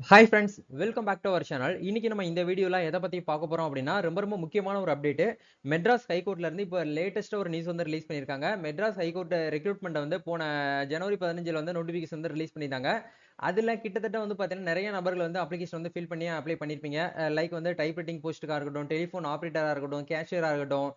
Hi friends, welcome back to our channel. இன்னைக்கு நம்ம இந்த வீடியோல எதை பத்தி பார்க்க போறோம் அப்படின்னா, ரொம்ப முக்கியமான ஒரு அப்டேட். மெட்ராஸ் ஹைகோர்ட்ல இருந்து இப்போ லேட்டஸ்ட்டா ஒரு நியூஸ் வந்து ரிலீஸ் பண்ணியிருக்காங்க. மெட்ராஸ் ஹைகோர்ட் ரெக்ரூட்மெண்ட்ட வந்து போன ஜனவரி 15ல வந்து நோட்டிஃபிகேஷன் வந்து ரிலீஸ் பண்ணியிருந்தாங்க. அதுல கிட்டத்தட்ட வந்து பார்த்தீங்கன்னா, நெறைய நபர்கள் வந்து அப்ளிகேஷன் வந்து ஃபில் பண்ணி அப்ளை பண்ணியிருப்பீங்க. லைக் வந்து டைப் ரைட்டிங் போஸ்ட்டுக்கா இருக்கட்டும், டெலிஃபோன் ஆப்பரேட்டரா இருக்கட்டும், கேஷியரா இருக்கட்டும்,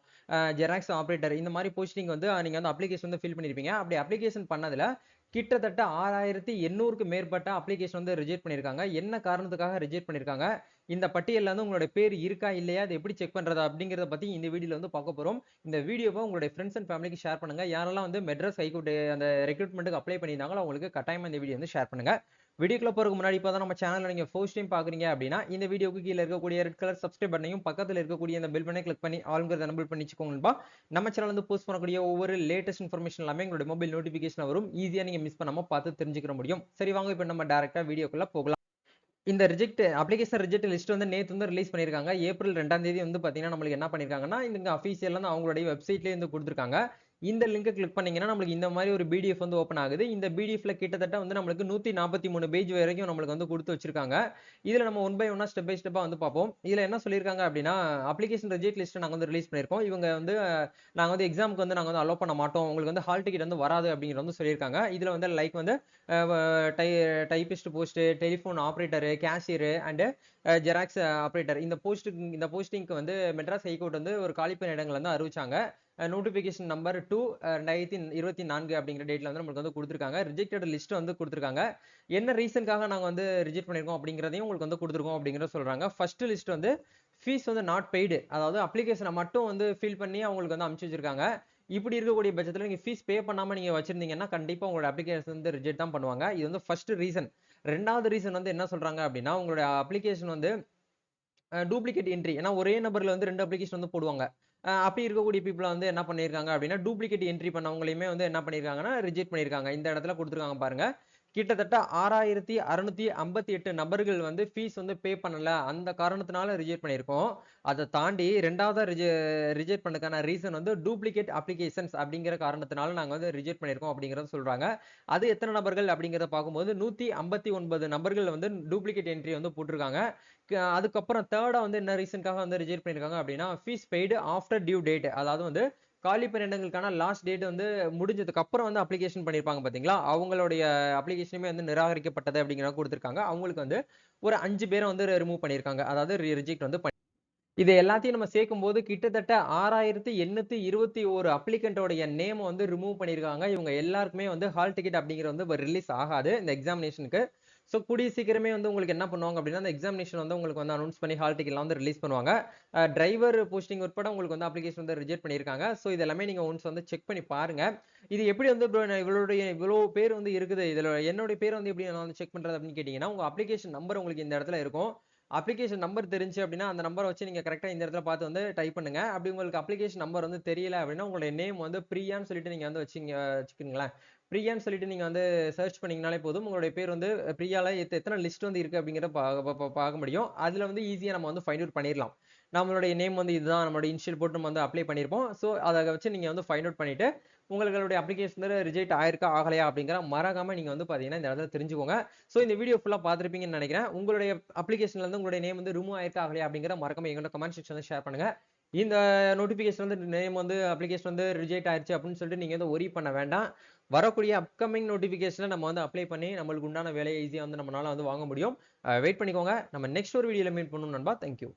ஜெராக்ஸ் ஆப்பரேட்டர் இந்த மாரி போஸ்டிங் வந்து நீங்க வந்து அப்ளிகேஷன் வந்து ஃபில் பண்ணியிருப்பீங்க. அப்படி அப்ளிகேஷன் பண்ணதுல கிட்டத்தட்ட 6,800க்கு மேற்பட்ட அப்ளிகேஷன் வந்து ரிஜெக்ட் பண்ணியிருக்காங்க. என்ன காரணத்துக்காக ரிஜெக்ட் பண்ணியிருக்காங்க? இந்த பட்டியல்ல வந்து உங்களுடைய பேர் இருக்கா? இல்லையா? அத எப்படி செக் பண்றது? அப்படிங்கிறத பத்தி இந்த வீடியோல வந்து பார்க்க போறோம். இந்த வீடியோவ உங்களுடைய ஃபிரெண்ட்ஸ் அண்ட் ஃபேமிலிக்கு ஷேர் பண்ணுங்க. யாரெல்லாம் வந்து மெட்ராஸ் ஹைகோர்ட் அந்த ரெக்ரூட்மென்ட்க்கு அப்ளை பண்ணியிருந்தாங்களோ அவங்களுக்கு கட்டாயமா இந்த வீடியோ வந்து ஷேர் பண்ணுங்க. வீடியோக்குள்ள போறதுக்கு முன்னாடி இப்ப தான் நம்ம சேனல்ல நீங்க ஃபர்ஸ்ட் டைம் பார்க்குறீங்க அப்படின்னா, இந்த வீடியோக்கு கீழ இருக்கக்கூடிய ரெட் கலர் சப்ஸ்கிரைப் பட்டனையும், பக்கத்துல இருக்கக்கூடிய இந்த பெல் பட்டனையும் கிளிக் பண்ணி ஆல்ங்கிறத எனபிள் பண்ணி வச்சுக்கோங்க நண்பா. நம்ம சேனல்ல இருந்து போஸ்ட் பண்ணக்கூடிய ஒவ்வொரு லேட்டஸ்ட் இன்ஃபர்மேஷன் எல்லாமே உங்களுடைய மொபைல் நோட்டிஃபிகேஷன்ல வரும். ஈஸியா நீங்க மிஸ் பண்ணாம பார்த்து தெரிஞ்சுக்கிற முடியும். சரி வாங்க இப்ப நம்ம டைரக்ட்டா வீடியோக்குள்ள போகலாம். இந்த அப்ளிகேஷன் ரிஜெக்ட் லிஸ்ட் வந்து நேத்து வந்து ரிலீஸ் பண்ணியிருக்காங்க. ஏப்ரல் 2ஆம் தேதி வந்து பார்த்தீங்கன்னா, நம்மளுக்கு என்ன பண்ணியிருக்காங்கன்னா, இங்க அஃபிஷியலா வந்து அவங்களுடைய வெப்சைட்லயே வந்து குடுத்துருக்காங்க. இந்த லிங்க்க கிளிக் பண்ணீங்கன்னா, நம்மளுக்கு இந்த மாரி ஒரு பிடிஎஃப் வந்து ஓப்பன் ஆகுது. இந்த பிடிஎஃப்ல கிட்டத்தட்ட வந்து நம்மளுக்கு 143 பேஜ் வரைக்கும் நம்மளுக்கு வந்து குடுத்து வச்சிருக்காங்க. இதுல நம்ம ஒன் பை ஒன்னா ஸ்டெப் பை ஸ்டெப்பா வந்து பார்ப்போம். இதுல என்ன சொல்லியிருக்காங்க அப்டின்னா, அப்ளிகேஷன் ரிஜெக்ட் லிஸ்ட்ட நாங்க வந்து ரிலீஸ் பண்ணியிருக்கோம். இவங்க வந்து நாங்க வந்து எக்ஸாம்க்கு வந்து நாங்க வந்து அலோவ் பண்ண மாட்டோம். உங்களுக்கு வந்து ஹால் டிக்கெட் வந்து வராது அப்டிங்கிறத வந்து சொல்லியிருக்காங்க. இதுல வந்து லைக் வந்து அ வ டை typist post, telephone operator, cashier and xerox operator இந்த போஸ்டிங்க்கு வந்து மெட்ராஸ் ஹைகோர்ட் வந்து ஒரு காலிப்பணி இடங்கள் வந்து அறிவிச்சாங்க. நோட்டிபிகேஷன் நம்பர் 2 2024 அப்படிங்கிற டேட்ல வந்து நமக்கு வந்து குடுத்துருக்காங்க. ரிஜெக்டட் லிஸ்ட் வந்து குடுத்துருக்காங்க. என்ன ரீசன்க்காக நாங்க வந்து ரிஜெக்ட் பண்ணியிருக்கோம் அப்படிங்கிறதையும் உங்களுக்கு வந்து குடுத்துருக்கோம் அப்படிங்கிறத சொல்றாங்க. ஃபர்ஸ்ட் லிஸ்ட் வந்து ஃபீஸ் வந்து நாட் பெய்டு. அதாவது அப்ளிகேஷன மட்டும் வந்து ஃபில் பண்ணி அவங்களுக்கு வந்து அனுப்பிச்சு வச்சிருக்காங்க. இப்படி இருக்கக்கூடிய பட்சத்துல நீங்க ஃபீஸ் பே பண்ணாம நீங்க வச்சிருந்தீங்கன்னா, கண்டிப்பா உங்களோட அப்ளிகேஷன் வந்து ரிஜெக்ட் தான் பண்ணுவாங்க. இது வந்து ஃபர்ஸ்ட் ரீசன். 2வது ரீசன் வந்து என்ன சொல்றாங்க அப்படின்னா, உங்களுடைய அப்ளிகேஷன் வந்து டூப்ளிகேட் என்ட்ரி. ஏன்னா ஒரே நபர்ல வந்து 2 அப்ளிகேஷன் வந்து போடுவாங்க. அப்படி இருக்கக்கூடிய பீப்பிள வந்து என்ன பண்ணியிருக்காங்க அப்படின்னா, டூப்ளிகேட் என்ட்ரி பண்ணவங்களையுமே வந்து என்ன பண்ணியிருக்காங்கன்னா, ரிஜெக்ட் பண்ணியிருக்காங்க. இந்த இடத்துல குடுத்துருக்காங்க பாருங்க. கிட்டத்தட்ட 6,658 நபர்கள் வந்து ஃபீஸ் வந்து பே பண்ணல. அந்த காரணத்தினால ரிஜெக்ட் பண்ணியிருக்கோம். அத தாண்டி 2வதா ரிஜெக்ட் பண்ணதுக்கான ரீசன் வந்து டூப்ளிகேட் அப்ளிகேஷன்ஸ் அப்படிங்கிற காரணத்தினால நாங்க வந்து ரிஜெக்ட் பண்ணியிருக்கோம் அப்படிங்கிறத சொல்றாங்க. அது எத்தன நபர்கள் அப்படிங்கிறத பார்க்கும்போது 159 நபர்கள் வந்து டூப்ளிகேட் என்ட்ரி வந்து போட்டிருக்காங்க. அதுக்கப்புறம் 3டா வந்து என்ன ரீசன்க்காக வந்து ரிஜெக்ட் பண்ணியிருக்காங்க அப்படின்னா, fees paid after due date. அதாவது வந்து காலி பணியிடங்களுக்கான லாஸ்ட் டேட் வந்து முடிஞ்சதுக்கு அப்புறம் வந்து அப்ளிகேஷன் பண்ணியிருப்பாங்க பார்த்தீங்களா? அவங்களுடைய அப்ளிகேஷனுமே வந்து நிராகரிக்கப்பட்டது அப்படிங்கிற மாரி குடுத்துருக்காங்க. அவங்களுக்கு வந்து ஒரு 5 பேர வந்து ரிமூவ் பண்ணியிருக்காங்க. அதாவது ரிஜெக்ட் வந்து இது எல்லாத்தையும் நம்ம சேர்க்கும்போது கிட்டத்தட்ட 6,821 அப்ளிகன்ட்டோடைய நேம வந்து ரிமூவ் பண்ணியிருக்காங்க. இவங்க எல்லாருக்குமே வந்து ஹால் டிக்கெட் அப்படிங்கிறது வந்து ரிலீஸ் ஆகாது இந்த எக்ஸாமினேஷனுக்கு. ஸோ கூடிய சீக்கிரமே வந்து உங்களுக்கு என்ன பண்ணுவாங்க அப்படின்னா, அந்த எக்ஸாமினேஷன் வந்து உங்களுக்கு வந்து அனௌன்ஸ் பண்ணி ஹால் டிக்கெட்லாம் வந்து ரிலீஸ் பண்ணுவாங்க. டிரைவர் போஸ்டிங் உட்பட உங்களுக்கு வந்து அப்ளிகேஷன் வந்து ரிஜெக்ட் பண்ணியிருக்காங்க. ஸோ இது எல்லாமே நீங்க ஒன்ஸ் வந்து செக் பண்ணி பாருங்க. இது எப்படி வந்து ப்ரோ இவ்வளோ பேர் வந்து இருக்குது. இதுல என்னுடைய பேர் வந்து எப்படி நான் வந்து செக் பண்றது அப்படின்னு கேட்டீங்கன்னா, உங்க அப்ளிகேஷன் நம்பர் உங்களுக்கு இந்த இடத்துல இருக்கும். அப்ளிகேஷன் நம்பர் தெரிஞ்சு அப்படின்னா, அந்த நம்பர வச்சு நீங்க கரெக்ட்டா இந்த இடத்துல பார்த்து வந்து டைப் பண்ணுங்க. அப்படி உங்களுக்கு அப்ளிகேஷன் நம்பர் வந்து தெரியல அப்படின்னா, உங்களுடைய நேம் வந்து பிரியான்னு சொல்லிட்டு நீங்க வந்து வச்சுக்கங்களேன். பிரியான்னு சொல்லிட்டு நீங்க வந்து சர்ச் பண்ணீங்கனாலே போதும். உங்களுடைய பேர் வந்து பிரியால எத்தன லிஸ்ட் வந்து இருக்கு அப்படிங்கிறத பார்க்க முடியும். அதுல வந்து ஈஸியா நம்ம வந்து ஃபைண்ட் அவுட் பண்ணிரலாம். நம்மளுடைய நேம் வந்து இதுதான். நம்மளுடைய இனிஷியல் போட்டு நம்ம வந்து அப்ளை பண்ணியிருப்போம். ஸோ அத வச்சு நீங்க வந்து ஃபைண்ட் அவுட் பண்ணிட்டு, உங்களுடைய அப்ளிகேஷன் ரிஜெக்ட் ஆயிருக்கா, ஆகலையா அப்படிங்கிற மறக்காம நீங்க வந்து பார்த்தீங்கன்னா, இந்த இடத்துல தெரிஞ்சுக்கோங்க. ஸோ இந்த வீடியோ ஃபுல்லா பார்த்திருப்பீங்கன்னு நெனைக்கிறேன். உங்களுடைய அப்ளிகேஷன்ல இருந்து உங்களுடைய நேம் வந்து ரிமூவ் ஆயிருக்கா, ஆகலையா அப்படிங்கிற மறக்காம எங்கள்ட்ட கமெண்ட் செக்ஷன்ல ஷேர் பண்ணுங்க. இந்த நோட்டிஃபிகேஷன் வந்து நேம் வந்து அப்ளிகேஷன் வந்து ரிஜெக்ட் ஆயிருச்சு அப்படின்னு சொல்லிட்டு நீங்க எதுவும் வொரி பண்ண வேண்டாம். வரக்கூடிய அப்கமிங் நோட்டிஃபிகேஷன நம்ம வந்து அப்ளை பண்ணி நம்மளுக்கு உண்டான வேலைய ஈஸியா வந்து நம்மனால வந்து வாங்க முடியும். வெயிட் பண்ணிக்கோங்க. நம்ம நெக்ஸ்ட் ஒரு வீடியோல மீட் பண்ணுவோம் நண்பா. Thank you.